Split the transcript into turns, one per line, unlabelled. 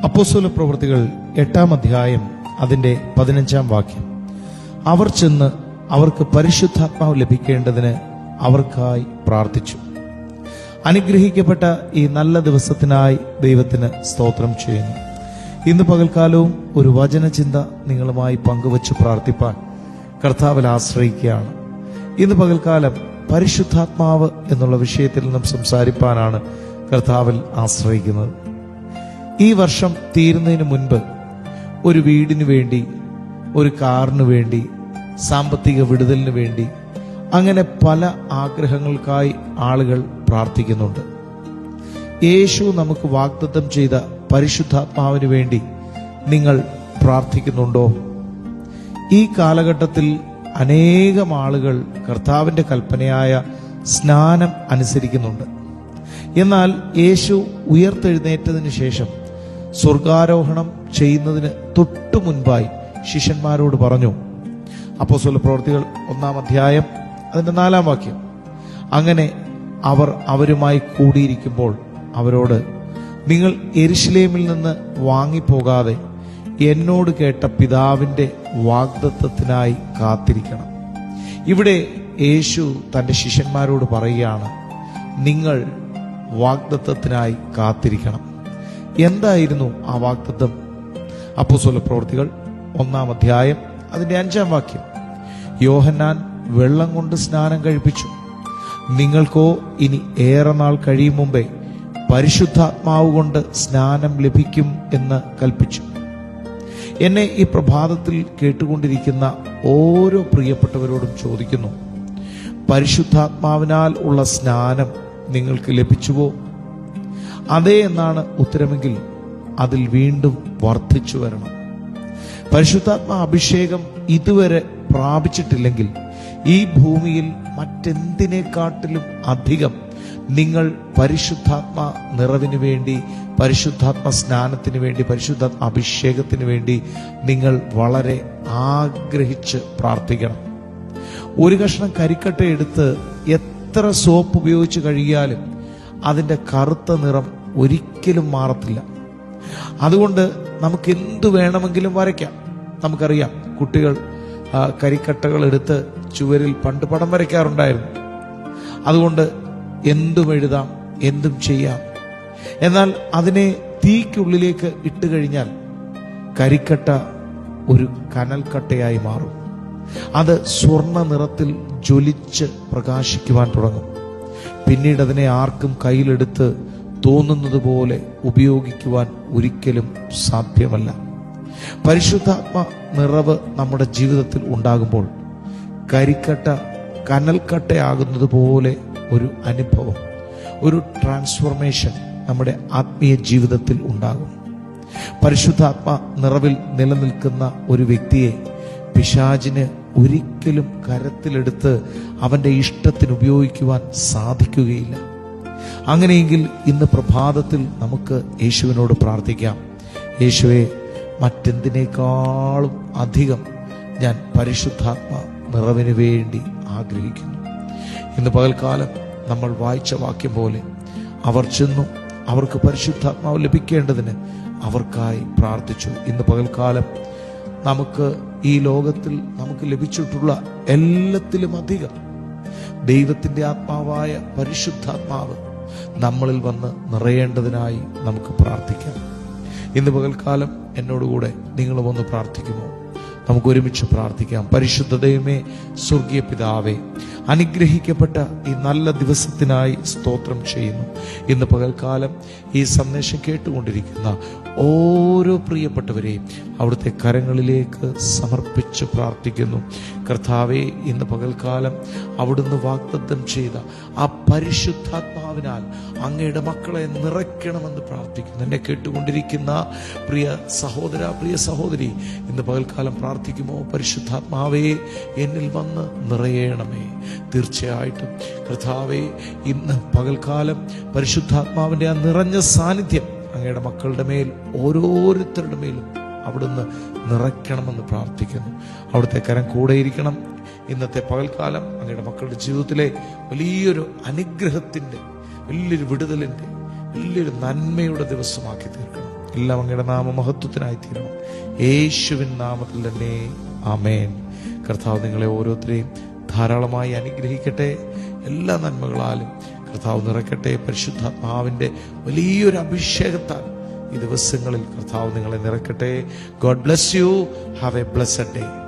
അപ്പോസ്തലപ്രവൃത്തികൾ 8-ാം അധ്യായം അതിന്റെ 15-ാം വാക്യം. അവർ ചെന്ന് അവർക്ക് പരിശുദ്ധാത്മാവ് ലഭിക്കേണ്ടതിന് അവർക്കായി പ്രാർത്ഥിച്ചു. അനുഗ്രഹിക്കപ്പെട്ട ഈ നല്ല ദിവസത്തിനായി ദൈവത്തിന് സ്തോത്രം ചെയ്യുന്നു. ഇന്ന് പകൽക്കാലവും ഒരു വചനചിന്ത നിങ്ങളുമായി പങ്കുവച്ച് പ്രാർത്ഥിപ്പാൻ കർത്താവിൽ ആശ്രയിക്കുകയാണ്. ഇന്ന് പകൽക്കാലം പരിശുദ്ധാത്മാവ് എന്നുള്ള വിഷയത്തിൽ നിന്നും സംസാരിപ്പാനാണ് കർത്താവിൽ ആശ്രയിക്കുന്നത്. ഈ വർഷം തീരുന്നതിന് മുൻപ് ഒരു വീടിന് വേണ്ടി, ഒരു കാറിന് വേണ്ടി, സാമ്പത്തിക വിടുതലിന് വേണ്ടി, അങ്ങനെ പല ആഗ്രഹങ്ങൾക്കായി ആളുകൾ പ്രാർത്ഥിക്കുന്നുണ്ട്. യേശു നമുക്ക് വാഗ്ദത്തം ചെയ്ത പരിശുദ്ധാത്മാവിന് വേണ്ടി നിങ്ങൾ പ്രാർത്ഥിക്കുന്നുണ്ടോ? ഈ കാലഘട്ടത്തിൽ അനേകം ആളുകൾ കർത്താവിൻ്റെ കൽപ്പനയായ സ്നാനം അനുസരിക്കുന്നുണ്ട്. എന്നാൽ യേശു ഉയർത്തെഴുന്നേറ്റതിന് ശേഷം സ്വർഗാരോഹണം ചെയ്യുന്നതിന് തൊട്ടു മുൻപായി ശിഷ്യന്മാരോട് പറഞ്ഞു. അപ്പോസ്തലപ്രവൃത്തികൾ 1-ാം അധ്യായം അതിന്റെ 4-ാം വാക്യം. അങ്ങനെ അവർ അവരുമായി കൂടിയിരിക്കുമ്പോൾ അവരോട്, നിങ്ങൾ യെരുശലേമിൽ നിന്ന് വാങ്ങിപ്പോകാതെ എന്നോട് കേട്ട പിതാവിന്റെ വാഗ്ദത്തത്തിനായി കാത്തിരിക്കണം. ഇവിടെ യേശു തന്റെ ശിഷ്യന്മാരോട് പറയുകയാണ്, നിങ്ങൾ വാഗ്ദത്തത്തിനായി കാത്തിരിക്കണം. എന്തായിരുന്നു ആ വാഗ്ദത്തം? അപ്പോസ്തലപ്രവൃത്തികൾ 1-ാം അധ്യായം അതിന്റെ 5-ാം വാക്യം. യോഹന്നാൻ വെള്ളം കൊണ്ട് സ്നാനം കഴിപ്പിച്ചു, നിങ്ങൾക്കോ ഇനി ഏറെ നാൾ കഴിയും മുമ്പേ പരിശുദ്ധാത്മാവ് കൊണ്ട് സ്നാനം ലഭിക്കും എന്ന് കൽപ്പിച്ചു. എന്നെ ഈ പ്രഭാതത്തിൽ കേട്ടുകൊണ്ടിരിക്കുന്ന ഓരോ പ്രിയപ്പെട്ടവരോടും ചോദിക്കുന്നു, പരിശുദ്ധാത്മാവിനാൽ ഉള്ള സ്നാനം നിങ്ങൾക്ക് ലഭിച്ചുവോ? അതേ എന്നാണ് ഉത്തരമെങ്കിൽ അതിൽ വീണ്ടും വർദ്ധിച്ചു വരണം. പരിശുദ്ധാത്മാ അഭിഷേകം ഇതുവരെ പ്രാപിച്ചിട്ടില്ലെങ്കിൽ ഈ ഭൂമിയിൽ മറ്റെന്തിനേക്കാട്ടിലും അധികം നിങ്ങൾ പരിശുദ്ധാത്മാ നിറവിന് വേണ്ടി, പരിശുദ്ധാത്മ സ്നാനത്തിന് വേണ്ടി, പരിശുദ്ധാത്മ അഭിഷേകത്തിന് വേണ്ടി നിങ്ങൾ വളരെ ആഗ്രഹിച്ച് പ്രാർത്ഥിക്കണം. ഒരു കഷ്ണം കരിക്കട്ട എടുത്ത് എത്ര സോപ്പ് ഉപയോഗിച്ച് കഴുകിയാലും അതിൻ്റെ കറുത്ത നിറം ഒരിക്കലും മാറത്തില്ല. അതുകൊണ്ട് നമുക്ക് എന്തു വേണമെങ്കിലും വരയ്ക്കാം. നമുക്കറിയാം, കുട്ടികൾ കരിക്കട്ടകൾ എടുത്ത് ചുവരിൽ പണ്ട് പടം വരയ്ക്കാറുണ്ടായിരുന്നു. അതുകൊണ്ട് എന്തും എഴുതാം, എന്തും ചെയ്യാം. എന്നാൽ അതിനെ തീക്കുള്ളിലേക്ക് ഇട്ട് കഴിഞ്ഞാൽ കരിക്കട്ട ഒരു കനൽക്കട്ടയായി മാറും. അത് സ്വർണ്ണ നിറത്തിൽ ജ്വലിച്ച് പ്രകാശിക്കുവാൻ തുടങ്ങും. പിന്നീട് അതിനെ ആർക്കും കയ്യിലെടുത്ത് തോന്നുന്നത് പോലെ ഉപയോഗിക്കുവാൻ ഒരിക്കലും സാധ്യമല്ല. പരിശുദ്ധാത്മ നിറവ് നമ്മുടെ ജീവിതത്തിൽ ഉണ്ടാകുമ്പോൾ കരിക്കട്ട കനൽക്കട്ടയാകുന്നത് പോലെ ഒരു അനുഭവം, ഒരു ട്രാൻസ്ഫോർമേഷൻ നമ്മുടെ ആത്മീയ ജീവിതത്തിൽ ഉണ്ടാകും. പരിശുദ്ധാത്മ നിറവിൽ നിലനിൽക്കുന്ന ഒരു വ്യക്തിയെ പിശാചിന് ഒരിക്കലും കരത്തിലെടുത്ത് അവൻ്റെ ഇഷ്ടത്തിന് ഉപയോഗിക്കുവാൻ സാധിക്കുകയില്ല. അങ്ങനെയെങ്കിൽ ഇന്ന് പ്രഭാതത്തിൽ നമുക്ക് യേശുവിനോട് പ്രാർത്ഥിക്കാം, യേശുവേ, മറ്റെന്തിനേക്കാളും അധികം ഞാൻ പരിശുദ്ധാത്മ നിറവിന് വേണ്ടി ആഗ്രഹിക്കുന്നു. ഇന്ന് പകൽക്കാലം നമ്മൾ വായിച്ച വാക്യം പോലെ അവർ ചെന്നു അവർക്ക് പരിശുദ്ധാത്മാവ് ലഭിക്കേണ്ടതിന് അവർക്കായി പ്രാർത്ഥിച്ചു. ഇന്ന് പകൽക്കാലം നമുക്ക് ഈ ലോകത്തിൽ നമുക്ക് ലഭിച്ചിട്ടുള്ള എല്ലാത്തിലും അധികം ദൈവത്തിൻ്റെ ആത്മാവായ പരിശുദ്ധാത്മാവ് നമ്മളിൽ വന്ന് നിറയേണ്ടതിനായി നമുക്ക് പ്രാർത്ഥിക്കാം. ഇന്ന് പകൽക്കാലം എന്നോടുകൂടെ നിങ്ങളും ഒന്ന് പ്രാർത്ഥിക്കുമോ? നമുക്ക് ഒരുമിച്ച് പ്രാർത്ഥിക്കാം. പരിശുദ്ധ ദൈവമേ, സ്വർഗീയ പിതാവേ, അനുഗ്രഹിക്കപ്പെട്ട ഈ നല്ല ദിവസത്തിനായി സ്തോത്രം ചെയ്യുന്നു. ഇന്ന് പകൽക്കാലം ഈ സന്ദേശം കേട്ടുകൊണ്ടിരിക്കുന്ന ഓരോ പ്രിയപ്പെട്ടവരെയും അവിടുത്തെ കരങ്ങളിലേക്ക് സമർപ്പിച്ച് പ്രാർത്ഥിക്കുന്നു. കർത്താവേ, ഇന്ന് പകൽക്കാലം അവിടുന്ന് വാഗ്ദത്തം ചെയ്ത ആ പരിശുദ്ധാത്മാവിനാൽ അങ്ങയുടെ മക്കളെ നിറയ്ക്കണമെന്ന് പ്രാർത്ഥിക്കുന്നു. എന്നെ കേട്ടുകൊണ്ടിരിക്കുന്ന പ്രിയ സഹോദര, പ്രിയ സഹോദരി, ഇന്ന് പകൽക്കാലം പ്രാർത്ഥിക്കുമോ? പരിശുദ്ധാത്മാവേ, എന്നിൽ വന്ന് നിറയണമേ. തീർച്ചയായിട്ടും കർത്താവേ, ഇന്ന് പകൽക്കാലം പരിശുദ്ധാത്മാവിൻ്റെ ആ നിറഞ്ഞ സാന്നിധ്യം അങ്ങയുടെ മക്കളുടെ മേൽ, ഓരോരുത്തരുടെ മേലും അവിടുന്ന് നിറയ്ക്കണമെന്ന് പ്രാർത്ഥിക്കുന്നു. അവിടുത്തെ കരം കൂടെയിരിക്കണം. ഇന്നത്തെ പകൽക്കാലം അങ്ങയുടെ മക്കളുടെ ജീവിതത്തിലെ വലിയൊരു അനുഗ്രഹത്തിൻ്റെ, വലിയൊരു വിടുതലിൻ്റെ, വലിയൊരു നന്മയുടെ ദിവസമാക്കി തീർക്കണം. എല്ലാം അങ്ങയുടെ നാമമഹത്വത്തിനായി തീരണം. യേശുവിൻ നാമത്തിൽ തന്നെ ആമേൻ. കർത്താവ് നിങ്ങളെ ഓരോരുത്തരെയും ധാരാളമായി അനുഗ്രഹിക്കട്ടെ. എല്ലാ നന്മകളാലും കർത്താവ് നിറയ്ക്കട്ടെ. പരിശുദ്ധാത്മാവിൻ്റെ വലിയൊരു അഭിഷേകത്താൽ ഈ ദിവസങ്ങളിൽ കർത്താവ് നിങ്ങളെ നിറയ്ക്കട്ടെ. God bless you. Have a blessed day.